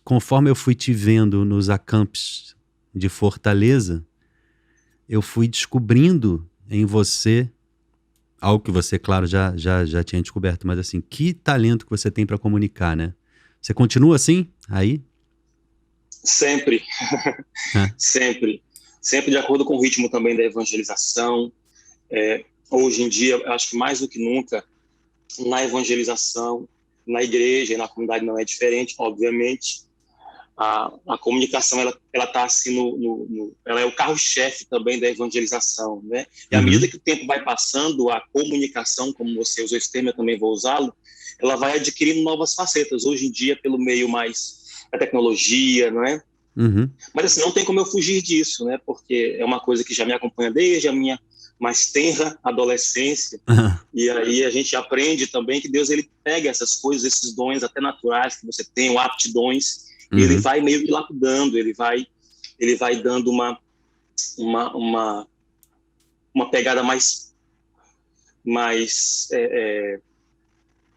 conforme eu fui te vendo nos acampes de Fortaleza, eu fui descobrindo em você algo que você, claro, já tinha descoberto, mas assim, que talento que você tem para comunicar, né? Você continua assim, aí? Sempre, É. sempre. Sempre de acordo com o ritmo também da evangelização. Hoje em dia, eu acho que mais do que nunca, na evangelização, na igreja e na comunidade não é diferente, obviamente. A comunicação, ela está assim, ela é o carro-chefe também da evangelização, né? E à medida Uhum. que o tempo vai passando, a comunicação, como você usou esse termo, eu também vou usá-lo, ela vai adquirindo novas facetas. Hoje em dia, pelo meio mais da tecnologia, não é? Uhum. Mas assim, não tem como eu fugir disso, né? Porque é uma coisa que já me acompanha desde a minha mais tenra adolescência. E aí a gente aprende também que Deus, ele pega essas coisas, esses dons até naturais que você tem, ou aptidões, e ele Uhum. vai meio que lapidando, ele vai dando uma, uma pegada mais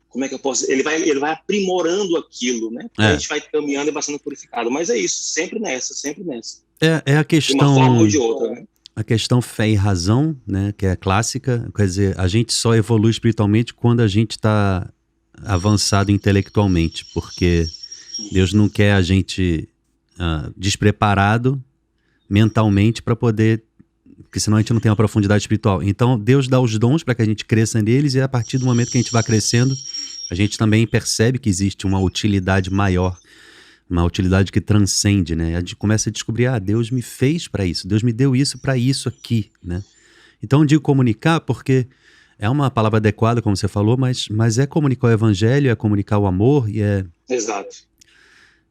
como é que eu posso dizer? Ele vai aprimorando aquilo, né? E a É, gente vai caminhando e vai sendo purificado. Mas é isso, sempre nessa. é a De uma forma ou questão, de outra, né? a questão fé e razão, né, que é a clássica, quer dizer, a gente só evolui espiritualmente quando a gente está avançado intelectualmente, porque Deus não quer a gente despreparado mentalmente para poder, porque senão a gente não tem uma profundidade espiritual. Então Deus dá os dons para que a gente cresça neles e a partir do momento que a gente vai crescendo, a gente também percebe que existe uma utilidade maior, uma utilidade que transcende, né? A gente começa a descobrir, Deus me fez para isso, Deus me deu isso para isso aqui, né? Então eu digo comunicar porque é uma palavra adequada, como você falou, mas é comunicar o evangelho, é comunicar o amor Exato.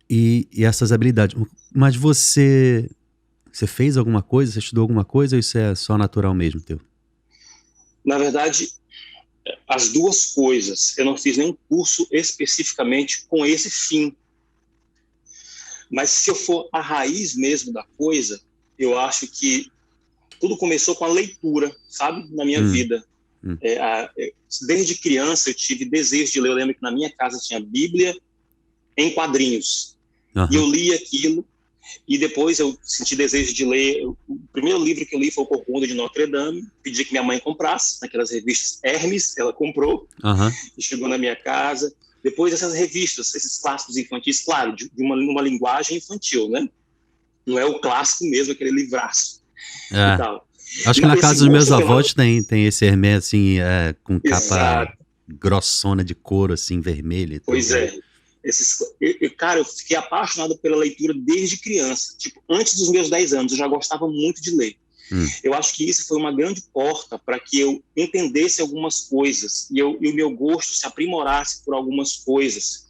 e essas habilidades. Mas você fez alguma coisa, você estudou alguma coisa ou isso é só natural mesmo, teu? Na verdade, as duas coisas. Eu não fiz nenhum curso especificamente com esse fim. Mas se eu for a raiz mesmo da coisa, eu acho que tudo começou com a leitura, sabe? Na minha Hum, vida. hum, Desde criança eu tive desejo de ler. Eu lembro que na minha casa tinha Bíblia em quadrinhos. E eu aham, li aquilo. E depois eu senti desejo de ler. O primeiro livro que eu li foi O Corcunda de Notre Dame. Pedi que minha mãe comprasse, naquelas revistas Hermes. Ela comprou aham, e chegou na minha casa. Depois essas revistas, esses clássicos infantis, claro, de uma linguagem infantil, né? Não é o clássico mesmo, aquele livraço e é. tal. Acho que na Mas esse casa dos meus gosto pela... avós tem esse Hermès, assim, com capa Exato, grossona de couro, assim, vermelha e pois tudo, né? é. Cara, eu fiquei apaixonado pela leitura desde criança. Tipo, antes dos meus 10 anos, eu já gostava muito de ler. Hum, Eu acho que isso foi uma grande porta para que eu entendesse algumas coisas e o meu gosto se aprimorasse por algumas coisas.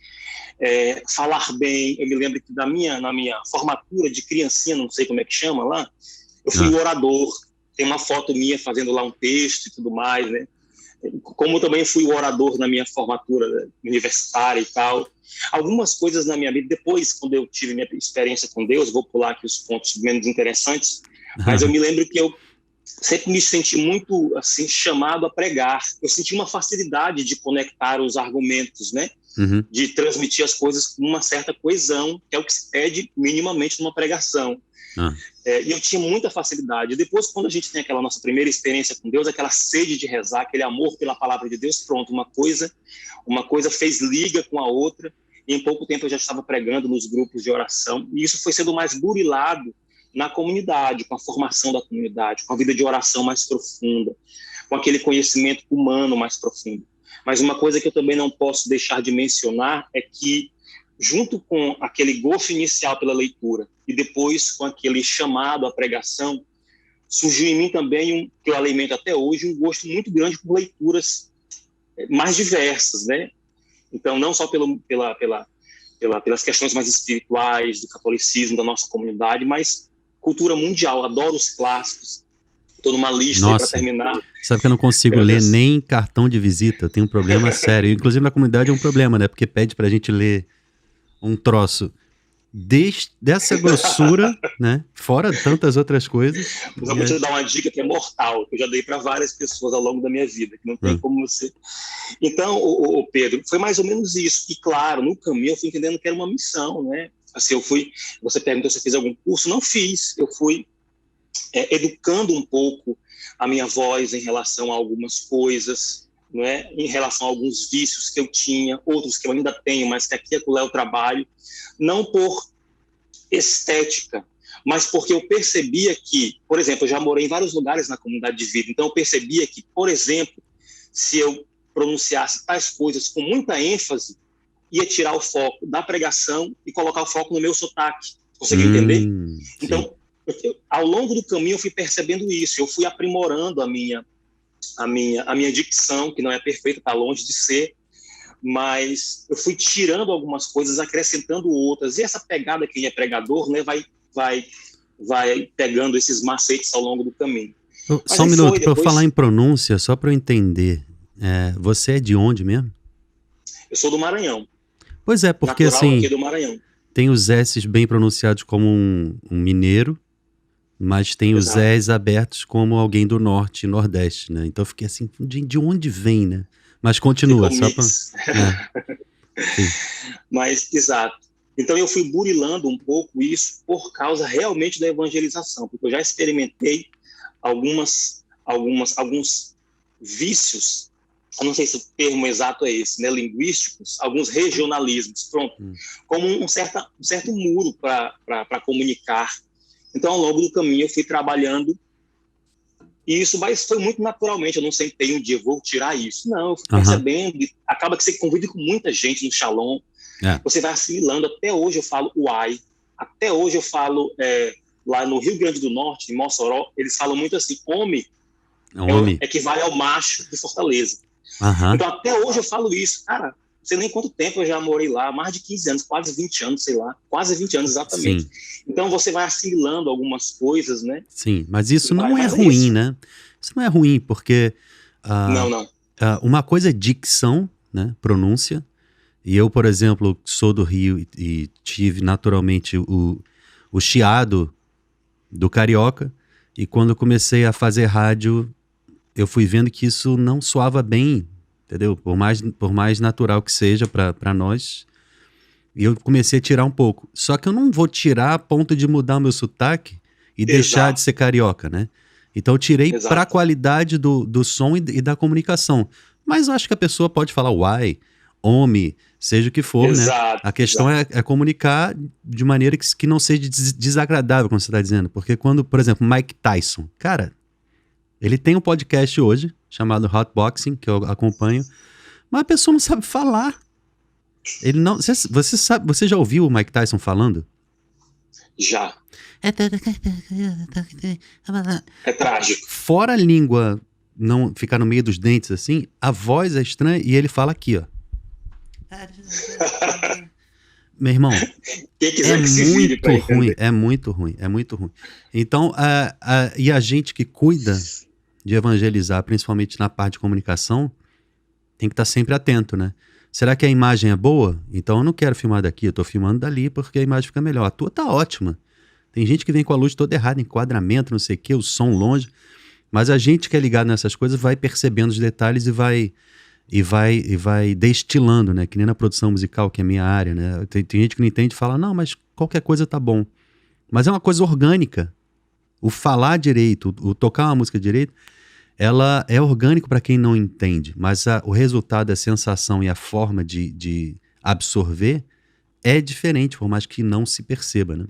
Falar bem, eu me lembro que na minha formatura de criancinha, não sei como é que chama lá, eu fui o ah, orador. Tem uma foto minha fazendo lá um texto e tudo mais, né? Como também fui o orador na minha formatura universitária e tal. Algumas coisas na minha vida, depois, quando eu tive minha experiência com Deus, vou pular aqui os pontos menos interessantes, mas eu me lembro que eu sempre me senti muito assim chamado a pregar. Eu senti uma facilidade de conectar os argumentos, né? uhum, De transmitir as coisas com uma certa coesão, que é o que se pede minimamente numa pregação. ah, E eu tinha muita facilidade. Depois, quando a gente tem aquela nossa primeira experiência com Deus, aquela sede de rezar, aquele amor pela palavra de Deus, pronto, uma coisa fez liga com a outra, e em pouco tempo eu já estava pregando nos grupos de oração, e isso foi sendo mais burilado na comunidade, com a formação da comunidade, com a vida de oração mais profunda, com aquele conhecimento humano mais profundo. Mas uma coisa que eu também não posso deixar de mencionar é que, junto com aquele gosto inicial pela leitura e depois com aquele chamado à pregação, surgiu em mim também, que eu alimento até hoje, um gosto muito grande por leituras mais diversas, né? Então, não só pelas questões mais espirituais do catolicismo da nossa comunidade, mas cultura mundial. Adoro os clássicos. Estou numa lista aí para nossa, terminar. sabe que eu não consigo ler nem cartão de visita, eu tenho um problema sério, inclusive na comunidade é um problema, né, porque pede pra gente ler um troço dessa grossura, né, fora tantas outras coisas, Mas eu e vou te aí, dar uma dica que é mortal, que eu já dei para várias pessoas ao longo da minha vida, que não tem como você... Então, o Pedro, foi mais ou menos isso. E, claro, no caminho eu fui entendendo que era uma missão, né? Assim, você perguntou se eu fiz algum curso, não fiz, eu fui educando um pouco a minha voz em relação a algumas coisas, não é? Em relação a alguns vícios que eu tinha, outros que eu ainda tenho, mas que aqui e acolá eu trabalho, não por estética, mas porque eu percebia que, por exemplo, eu já morei em vários lugares na comunidade de vida, então eu percebia que, por exemplo, se eu pronunciasse tais coisas com muita ênfase, ia tirar o foco da pregação e colocar o foco no meu sotaque. Conseguiu entender? Então, ao longo do caminho eu fui percebendo isso, eu fui aprimorando a minha dicção, que não é perfeita, está longe de ser, mas eu fui tirando algumas coisas, acrescentando outras, e essa pegada, quem é pregador, né, vai pegando esses macetes ao longo do caminho. Só um minuto, para eu falar em pronúncia, só para eu entender, você é de onde mesmo? Eu sou do Maranhão. Pois é, porque assim, aqui do Maranhão. Tem os S's bem pronunciados como um mineiro, mas tem os Z's abertos como alguém do norte e nordeste, né? Então eu fiquei assim, de onde vem, né? Mas continua, só para... Mas, exato. Então eu fui burilando um pouco isso por causa realmente da evangelização, porque eu já experimentei alguns vícios, eu não sei se o termo exato é esse, né, linguísticos, alguns regionalismos, pronto, como um certo muro para comunicar. Então, ao longo do caminho, eu fui trabalhando isso, mas foi muito naturalmente, eu não sentei um dia, vou tirar isso. Não, eu fui percebendo, acaba que você convive com muita gente no Shalom, você vai assimilando. Até hoje eu falo uai, até hoje eu falo, lá no Rio Grande do Norte, em Mossoró, eles falam muito assim, homem. Equivale ao macho de Fortaleza. Então, até hoje eu falo isso. Cara, não sei nem quanto tempo eu já morei lá, mais de 15 anos, quase 20 anos, sei lá. Quase 20 anos, exatamente. Sim. Então, você vai assimilando algumas coisas, né? Sim, mas isso não é ruim, isso, né? Isso não é ruim, porque... não. Uma coisa é dicção, né? Pronúncia. E eu, por exemplo, sou do Rio e tive naturalmente o chiado do carioca. E quando eu comecei a fazer rádio, eu fui vendo que isso não soava bem, entendeu? Por mais natural que seja para nós. E eu comecei a tirar um pouco. Só que eu não vou tirar a ponto de mudar o meu sotaque e deixar de ser carioca, né? Então eu tirei para a qualidade do som e da comunicação. Mas eu acho que a pessoa pode falar uai, homem, seja o que for, né? A questão é comunicar de maneira que não seja desagradável, como você está dizendo. Porque quando, por exemplo, Mike Tyson, cara, ele tem um podcast hoje, chamado Hotboxing, que eu acompanho, mas a pessoa não sabe falar. Ele não... Você já ouviu o Mike Tyson falando? Já. É trágico. Fora a língua não ficar no meio dos dentes assim, a voz é estranha e ele fala aqui, ó. Meu irmão, é muito ruim. Então, e a gente que cuida de evangelizar, principalmente na parte de comunicação, tem que estar sempre atento, né? Será que a imagem é boa? Então eu não quero filmar daqui, eu tô filmando dali porque a imagem fica melhor. A tua tá ótima. Tem gente que vem com a luz toda errada, enquadramento, não sei o que, o som longe. Mas a gente que é ligado nessas coisas vai percebendo os detalhes e vai destilando, né? Que nem na produção musical, que é a minha área, né? Tem gente que não entende e fala, não, mas qualquer coisa tá bom. Mas é uma coisa orgânica. O falar direito, o tocar uma música direito, ela é orgânico para quem não entende, mas o resultado, a sensação e a forma de absorver é diferente, por mais que não se perceba, né?